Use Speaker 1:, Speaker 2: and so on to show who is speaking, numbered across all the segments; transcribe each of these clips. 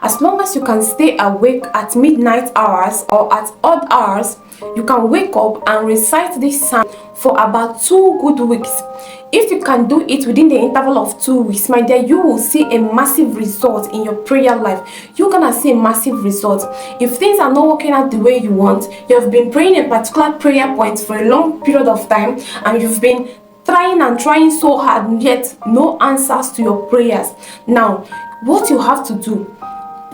Speaker 1: As long as you can stay awake at midnight hours or at odd hours, you can wake up and recite this psalm for about 2 good weeks. If you can do it within the interval of 2 weeks, my dear, you will see a massive result in your prayer life. You're gonna see a massive result. If things are not working out the way you want, you have been praying a particular prayer point for a long period of time, and you've been trying so hard, and yet no answers to your prayers. Now, what you have to do,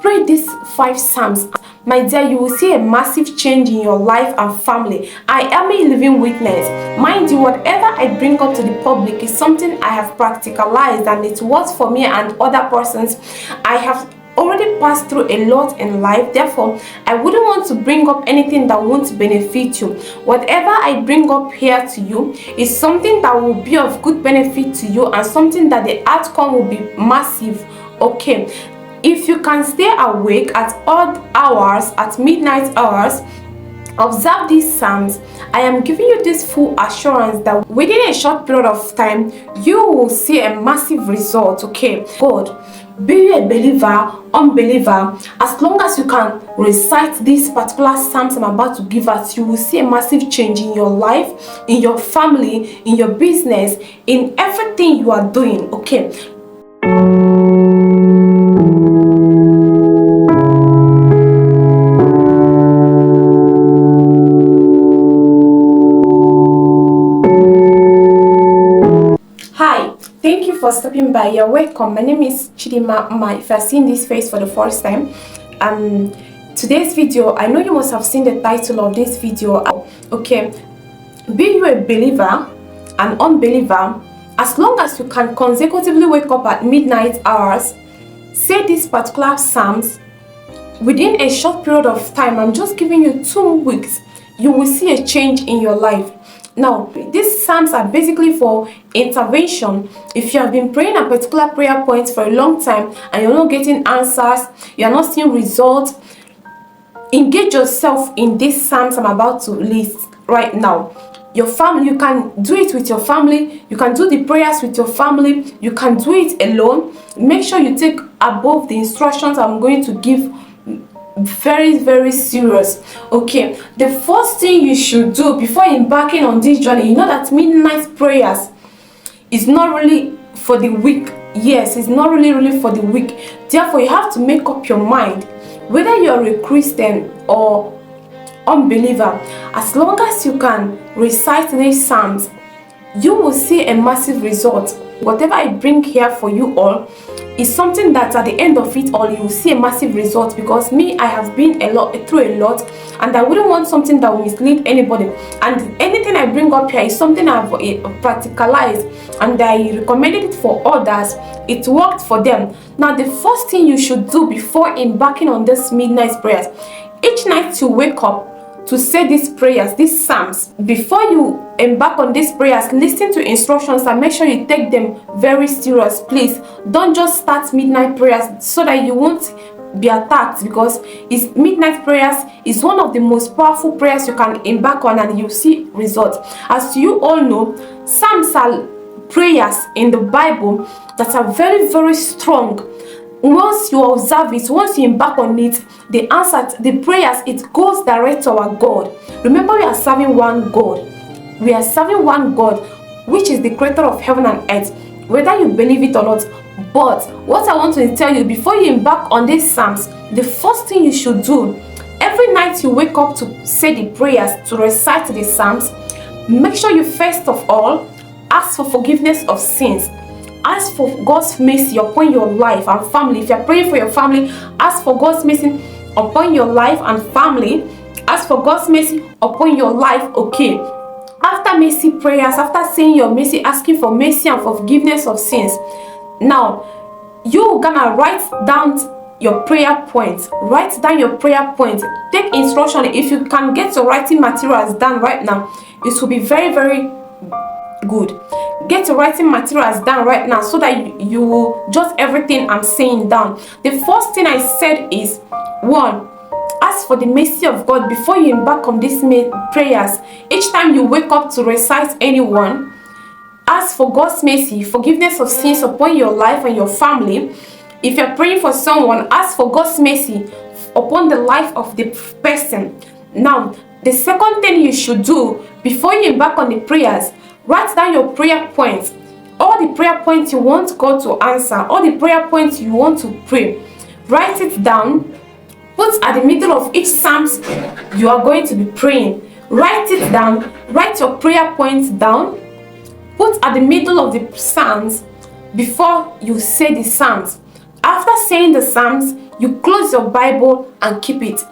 Speaker 1: pray these 5 psalms. My dear, you will see a massive change in your life and family. I am a living witness. Mind you, whatever I bring up to the public is something I have practicalized, and it works for me and other persons. I have already passed through a lot in life. Therefore, I wouldn't want to bring up anything that won't benefit you. Whatever I bring up here to you is something that will be of good benefit to you, and something that the outcome will be massive. Okay, if you can stay awake at odd hours, at midnight hours, observe these psalms, I am giving you this full assurance that within a short period of time, you will see a massive result. Okay, God, be you a believer, unbeliever, as long as you can recite these particular psalms I'm about to give us, you will see a massive change in your life, in your family, in your business, in everything you are doing. Okay. Thank you for stopping by. You're welcome. My name is Chidima. If you're seeing this face for the first time, today's video, I know you must have seen the title of this video. Okay, be you a believer, an unbeliever, as long as you can consecutively wake up at midnight hours, say these particular psalms within a short period of time. I'm just giving you 2 weeks. You will see a change in your life. Now, these psalms are basically for intervention. If you have been praying a particular prayer point for a long time and you're not getting answers, you're not seeing results, engage yourself in these psalms I'm about to list right now. Your family, you can do it with your family, you can do the prayers with your family, you can do it alone. Make sure you take above the instructions I'm going to give very, very serious. Okay, the first thing you should do before embarking on this journey, you know that midnight prayers is not really for the weak. Yes, it's not really for the weak. Therefore, you have to make up your mind whether you're a Christian or unbeliever. As long as you can recite these psalms, you will see a massive result. Whatever I bring here for you all is something that at the end of it all, you will see a massive result. Because me, I have been through a lot, and I wouldn't want something that will mislead anybody. And anything I bring up here is something I've practicalized, and I recommended it for others. It worked for them. Now, the first thing you should do before embarking on this midnight prayers, each night you wake up to say these prayers, these psalms. Before you embark on these prayers, listen to instructions and make sure you take them very serious. Please don't just start midnight prayers so that you won't be attacked, because midnight prayers is one of the most powerful prayers you can embark on, and you see results. As you all know, psalms are prayers in the Bible that are very, very strong. Once you observe it, once you embark on it, the answer, the prayers, it goes direct to our God. Remember, we are serving one God. We are serving one God, which is the creator of heaven and earth, whether you believe it or not. But what I want to tell you, before you embark on these psalms, the first thing you should do, every night you wake up to say the prayers, to recite the psalms, make sure you first of all ask for forgiveness of sins. Ask for God's mercy upon your life and family. If you're praying for your family, ask for God's mercy upon your life and family. Ask for God's mercy upon your life. Okay. After mercy prayers, after saying your mercy, asking for mercy and forgiveness of sins, now you're gonna write down your prayer points. Write down your prayer points. Take instruction. If you can get your writing materials done right now, it will be very, very good. Get your writing materials down right now so that you will jot everything I'm saying down. The first thing I said is, 1, ask for the mercy of God before you embark on these prayers. Each time you wake up to recite anyone, ask for God's mercy, forgiveness of sins upon your life and your family. If you're praying for someone, ask for God's mercy upon the life of the person. Now, the second thing you should do before you embark on the prayers, write down your prayer points. All the prayer points you want God to answer, all the prayer points you want to pray, write it down. Put at the middle of each psalms you are going to be praying. Write it down. Write your prayer points down. Put at the middle of the psalms before you say the psalms. After saying the psalms, you close your Bible and keep it.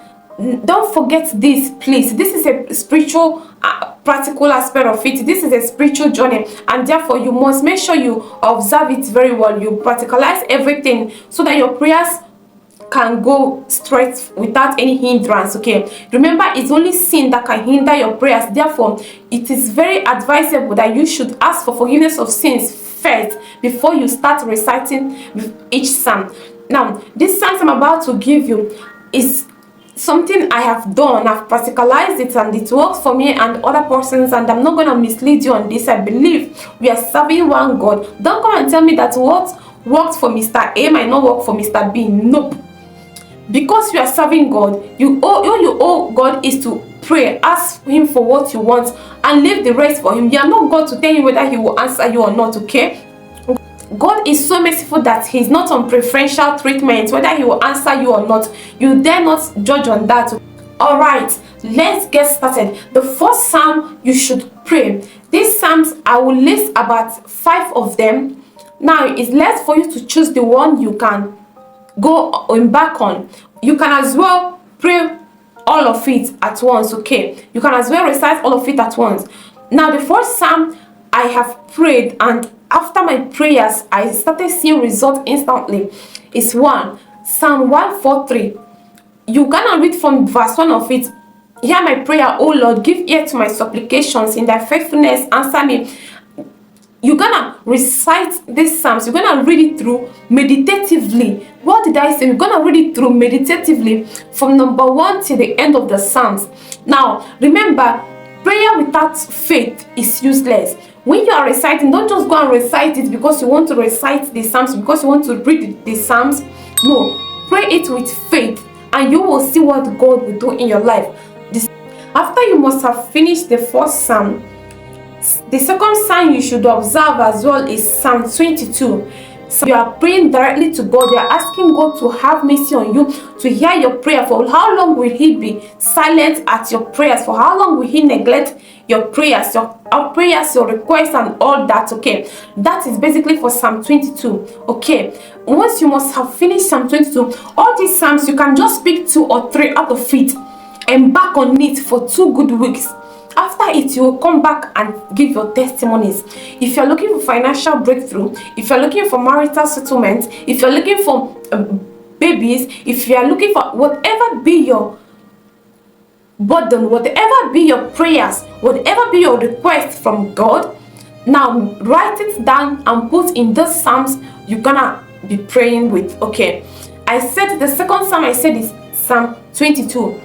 Speaker 1: Don't forget this, please. This is a spiritual practical aspect of it. This is a spiritual journey, and therefore you must make sure you observe it very well. You practicalize everything so that your prayers can go straight without any hindrance. Okay, remember, it's only sin that can hinder your prayers. Therefore, it is very advisable that you should ask for forgiveness of sins first before you start reciting each psalm. Now, this psalm I'm about to give you is something I have done. I've practicalized it and it works for me and other persons, and I'm not going to mislead you on this. I believe we are serving one God. Don't come and tell me that what worked for Mr. A might not work for Mr. B. Nope. Because you are serving God, all you owe God is to pray, ask Him for what you want, and leave the rest for Him. You are not God to tell you whether He will answer you or not, okay? God is so merciful that He's not on preferential treatment, whether He will answer you or not. You dare not judge on that. Alright, let's get started. The first psalm you should pray. These psalms, I will list about 5 of them. Now, it's left for you to choose the one you can go embark on. You can as well pray all of it at once, okay? You can as well recite all of it at once. Now, the first psalm I have prayed, and after my prayers I started seeing results instantly, is Psalm 143. You gonna read from verse 1 of it. Hear my prayer, O Lord, give ear to my supplications, in thy faithfulness answer me. You're gonna recite these psalms. You're gonna read it through meditatively. What did I say? You're gonna read it through meditatively from number 1 to the end of the psalms. Now, remember, prayer without faith is useless. When you are reciting, don't just go and recite it because you want to recite the psalms, because you want to read the psalms. No, pray it with faith, and you will see what God will do in your life. After you must have finished the first psalm, the second psalm you should observe as well is Psalm 22. So you are praying directly to God. You are asking God to have mercy on you, to hear your prayer. For how long will He be silent at your prayers? For how long will He neglect your prayers, your requests and all that? Okay, that is basically for Psalm 22. Okay, once you must have finished Psalm 22, all these psalms you can just pick 2 or 3 out of it, embark on it for 2 good weeks. After it, you will come back and give your testimonies. If you're looking for financial breakthrough, if you're looking for marital settlement, if you're looking for babies, if you are looking for whatever be your burden, whatever be your prayers, whatever be your request from God, now write it down and put in those psalms you're gonna be praying with. Okay, I said the second psalm I said is Psalm 22.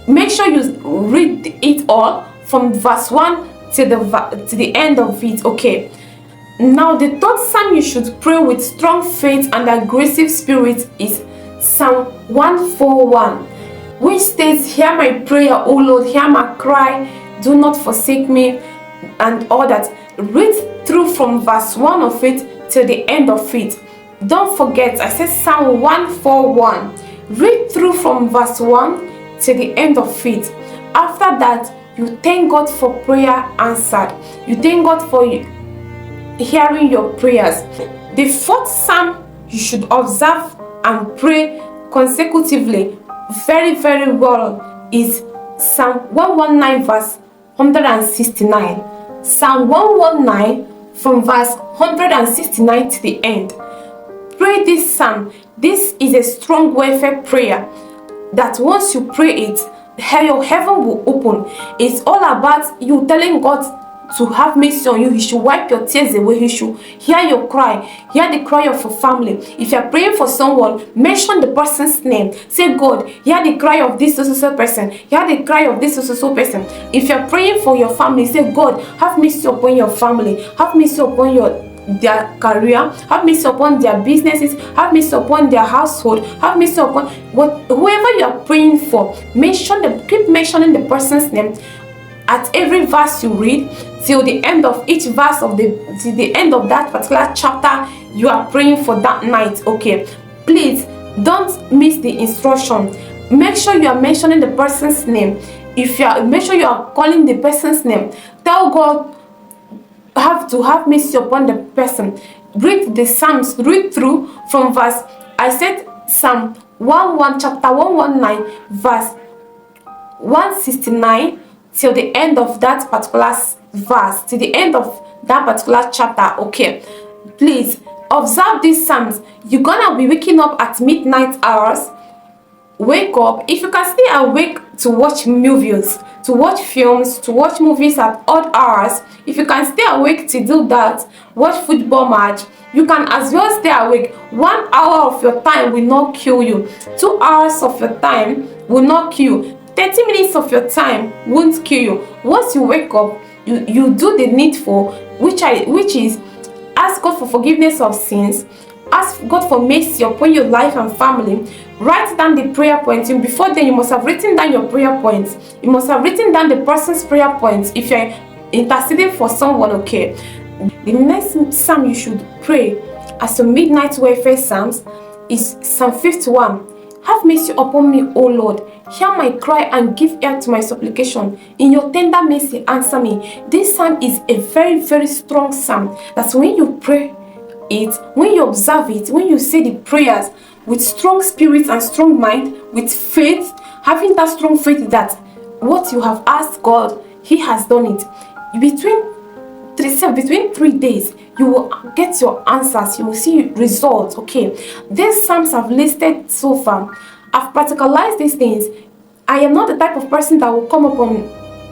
Speaker 1: Make sure you read it all from verse 1 to the end of it. Okay, now the third psalm you should pray with strong faith and aggressive spirit is Psalm 141, which states, hear my prayer, O Lord, hear my cry, do not forsake me, and all that. Read through from verse 1 of it to the end of it. Don't forget, I said Psalm 141. Read through from verse 1 to the end of it. After that, you thank God for prayer answered. You thank God for hearing your prayers. The fourth psalm you should observe and pray consecutively very, very well is Psalm 119 verse 169. Psalm 119 from verse 169 to the end. Pray this psalm. This is a strong warfare prayer that once you pray it, your heaven will open. It's all about you telling God to have mercy on you. He should wipe your tears away. He should hear your cry, hear the cry of your family. If you're praying for someone, mention the person's name. Say, God, hear the cry of this so person, hear the cry of this so person. If you're praying for your family, say, God, have mercy upon your family, have mercy upon their career, have mercy upon their businesses, have mercy upon their household, have mercy upon whoever you are praying for. Keep mentioning the person's name at every verse you read, till the end of each verse of till the end of that particular chapter you are praying for that night. Okay, please don't miss the instruction. Make sure you are mentioning the person's name. Make sure you are calling the person's name. Tell God have mercy upon the person. Read the Psalms, read through from verse, I said Psalm 11, chapter 119, verse 169 till the end of that particular verse, till the end of that particular chapter. Okay, please observe these Psalms. You're gonna be waking up at midnight hours. Wake up. If you can stay awake to watch movies, to watch films, to watch movies at odd hours, if you can stay awake to do that, watch football match, you can as well stay awake. 1 hour of your time will not kill you. 2 hours of your time will not kill you. 30 minutes of your time won't kill you. Once you wake up, you do the needful, which is ask God for forgiveness of sins, ask God for mercy upon your life and family. Write down the prayer points. Before then, you must have written down your prayer points. You must have written down the person's prayer points if you're interceding for someone. Okay, the next psalm you should pray as your midnight warfare psalms is Psalm 51. Have mercy upon me, O Lord. Hear my cry and give ear to my supplication. In your tender mercy, answer me. This psalm is a very, very strong psalm. That's when you pray it, when you observe it, when you say the prayers with strong spirit and strong mind, with faith, having that strong faith that what you have asked God, He has done it. Between 3 days, you will get your answers. You will see results. Okay, these psalms I've listed so far, I've practicalized these things. I am not the type of person that will come up on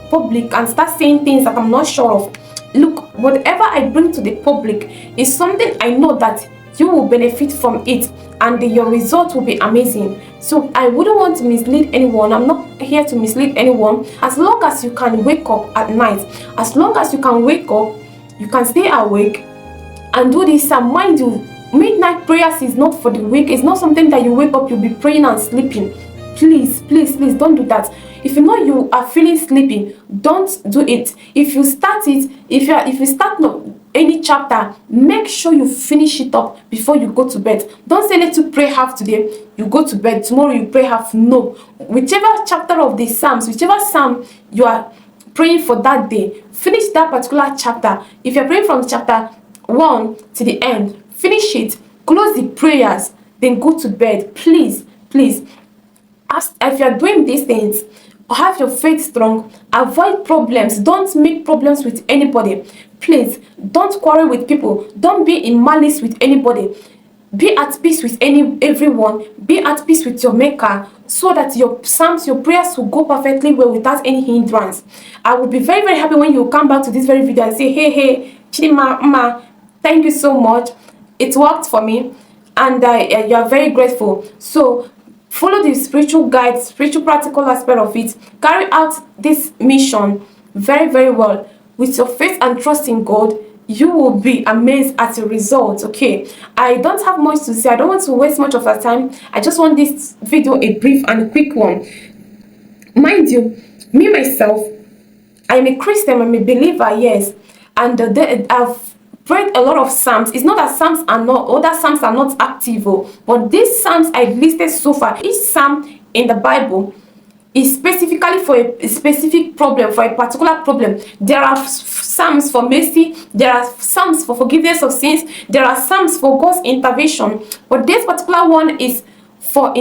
Speaker 1: public and start saying things that I'm not sure of. Look, whatever I bring to the public is something I know that you will benefit from it, and your result will be amazing. So I wouldn't want to mislead anyone. I'm not here to mislead anyone. As long as you can wake up at night, as long as you can wake up, you can stay awake and do this. And mind you, midnight prayers is not for the weak. It's not something that you wake up, you'll be praying and sleeping. Please, please, please don't do that. If you know you are feeling sleepy, don't do it. If you start it, if you start any chapter, make sure you finish it up before you go to bed. Don't say, let's pray half today, you go to bed, tomorrow you pray half. No. Whichever chapter of the Psalms, whichever Psalm you are praying for that day, finish that particular chapter. If you're praying from chapter 1 to the end, finish it, close the prayers, then go to bed. Please, please. If you're doing these things, have your faith strong, avoid problems, don't make problems with anybody. Please, don't quarrel with people, don't be in malice with anybody. Be at peace with everyone, be at peace with your maker, so that your psalms, your prayers will go perfectly well without any hindrance. I will be very, very happy when you come back to this very video and say, hey, Chidima, thank you so much. It worked for me, and you are very grateful. So follow the spiritual guide, spiritual practical aspect of it. Carry out this mission very, very well. With your faith and trust in God, you will be amazed at the results. Okay, I don't have much to say. I don't want to waste much of our time. I just want this video a brief and quick one. Mind you, me myself, I'm a Christian, I'm a believer, yes. And I've prayed a lot of psalms. It's not that psalms are not, other psalms are not active, but these psalms I've listed so far, each psalm in the Bible is specifically for a specific problem, for a particular problem. There are psalms for mercy, there are psalms for forgiveness of sins, there are psalms for God's intervention, but this particular one is for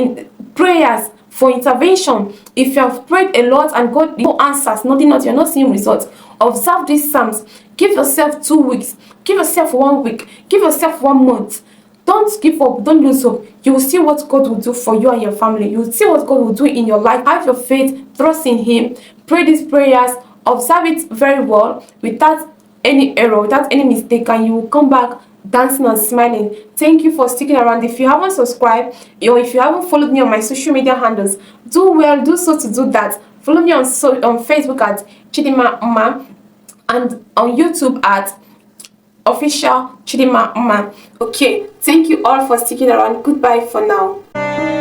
Speaker 1: prayers, for intervention. If you have prayed a lot and God no answers, nothing, you're not seeing results, observe these psalms. Give yourself 2 weeks, give yourself 1 week, give yourself 1 month. Don't give up, don't lose hope. You will see what God will do for you and your family. You will see what God will do in your life. Have your faith, trust in Him, pray these prayers, observe it very well without any error, without any mistake, and you will come back dancing and smiling. Thank you for sticking around. If you haven't subscribed, or if you haven't followed me on my social media handles, do so to do that. Follow me on Facebook at Chidima, and on YouTube at official Chidima Man. Okay, thank you all for sticking around. Goodbye for now.